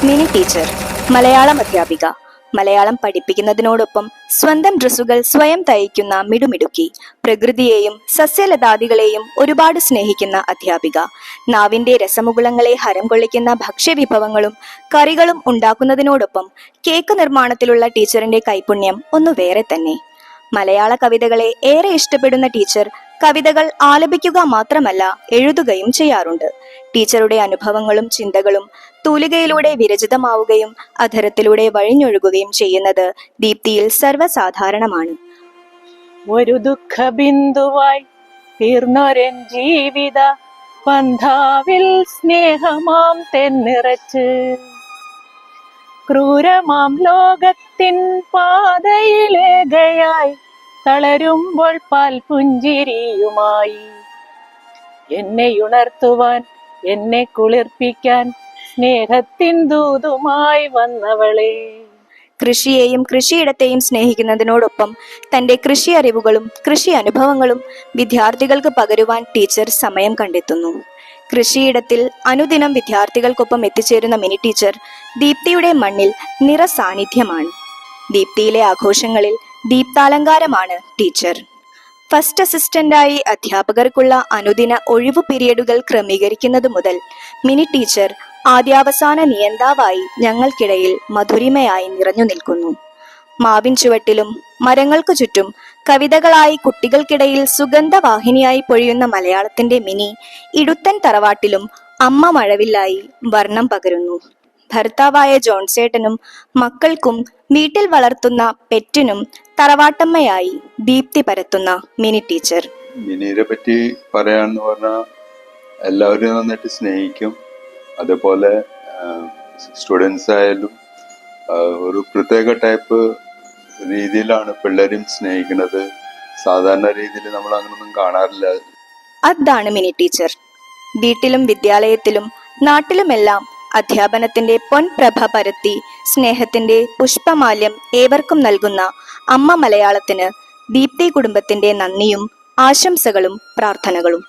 Mini teacher, Malayalam അധ്യാപിക. മലയാളം പഠിപ്പിക്കുന്നതിനോടൊപ്പം സ്വന്തം ഡ്രസ്സുകൾ സ്വയം തയ്ക്കുന്ന മിടുമിടുക്കി. പ്രകൃതിയെയും സസ്യലതാദികളെയും ഒരുപാട് സ്നേഹിക്കുന്ന അധ്യാപിക. നാവിന്റെ രസമുകുളങ്ങളെ ഹരം കൊള്ളിക്കുന്ന ഭക്ഷ്യവിഭവങ്ങളും കറികളും ഉണ്ടാക്കുന്നതിനോടൊപ്പം കേക്ക് നിർമ്മാണത്തിലുള്ള ടീച്ചറിന്റെ കൈപുണ്യം ഒന്നു വേറെ തന്നെ. മലയാള കവിതകളെ ഏറെ ഇഷ്ടപ്പെടുന്ന ടീച്ചർ കവിതകൾ ആലപിക്കുക മാത്രമല്ല എഴുതുകയും ചെയ്യാറുണ്ട്. ടീച്ചറുടെ അനുഭവങ്ങളും ചിന്തകളും തൂലികയിലൂടെ വിരചിതമാവുകയും അധരത്തിലൂടെ വഴിഞ്ഞൊഴുകുകയും ചെയ്യുന്നത് ദീപ്തിയിൽ സർവ്വസാധാരണമാണ്. ഒരു ദുഃഖബിന്ദുവായി തീർന്നൊരൻ ജീവിത പന്ഥാവിൽ സ്നേഹമാം തെന്നിറച്ച് ക്രൂരമാം ലോകത്തിൻ പാതയിലേകയായി തളരുമ്പോൾ പാൽപുഞ്ചിരിയുമായി എന്നെ ഉണർത്തുവാൻ, എന്നെ കുളിർപ്പിക്കാൻ സ്നേഹത്തിൻ ദൂതുമായി വന്നവളെ. കൃഷിയെയും കൃഷിയിടത്തെയും സ്നേഹിക്കുന്നതിനോടൊപ്പം തന്റെ കൃഷി അറിവുകളും കൃഷി അനുഭവങ്ങളും വിദ്യാർത്ഥികൾക്ക് പകരുവാൻ ടീച്ചർ സമയം കണ്ടെത്തുന്നു. കൃഷിയിടത്തിൽ അനുദിനം വിദ്യാർത്ഥികൾക്കൊപ്പം എത്തിച്ചേരുന്ന മിനി ടീച്ചർ ദീപ്തിയുടെ മണ്ണിൽ നിറസാന്നിധ്യമാണ്. ദീപ്തിയിലെ ആഘോഷങ്ങളിൽ ദീപ്താലങ്കാരമാണ് ടീച്ചർ. ഫസ്റ്റ് അസിസ്റ്റന്റായി അധ്യാപകർക്കുള്ള അനുദിന ഒഴിവു പീരിയഡുകൾ ക്രമീകരിക്കുന്നത് മുതൽ മിനി ടീച്ചർ ആദ്യാവസാന നിയന്താവായി ഞങ്ങൾക്കിടയിൽ മധുരിമയായി നിറഞ്ഞു നിൽക്കുന്നു. മാവിൻ ചുവട്ടിലും മരങ്ങൾക്കു ചുറ്റും കവിതകളായി കുട്ടികൾക്കിടയിൽ സുഗന്ധവാഹിനിയായി പൊഴിയുന്ന മലയാളത്തിന്റെ മിനി ഇടുത്തൻ തറവാട്ടിലും അമ്മ മഴവില്ലായി വർണ്ണം പകരുന്നു. ഭർത്താവായ ജോൺസേട്ടനും മക്കൾക്കും വീട്ടിൽ വളർത്തുന്ന പെറ്റിനും തറവാട്ടമ്മയായി ദീപ്തി പരത്തുന്ന മിനി ടീച്ചർ. മിനിയെ പറ്റി പറയാന്ന് പറഞ്ഞാൽ എല്ലാവരും നന്നായിട്ട് സ്നേഹിക്കും. അതുപോലെ സ്റ്റുഡൻസ് ആയാലും ഒരു പ്രത്യേക ടൈപ്പ് രീതിയിലാണ് പിള്ളേരും സ്നേഹിക്കുന്നത്. സാധാരണ രീതിയിൽ നമ്മൾ അങ്ങനൊന്നും കാണാറില്ല. അതാണ് മിനി ടീച്ചർ. വീട്ടിലും വിദ്യാലയത്തിലും നാട്ടിലുമെല്ലാം അധ്യാപനത്തിന്റെ പൊൻപ്രഭ പരത്തി സ്നേഹത്തിന്റെ പുഷ്പമാല്യം ഏവർക്കും നൽകുന്ന അമ്മ മലയാളത്തിന് ദീപ്തി കുടുംബത്തിന്റെ നന്ദിയും ആശംസകളും പ്രാർത്ഥനകളും.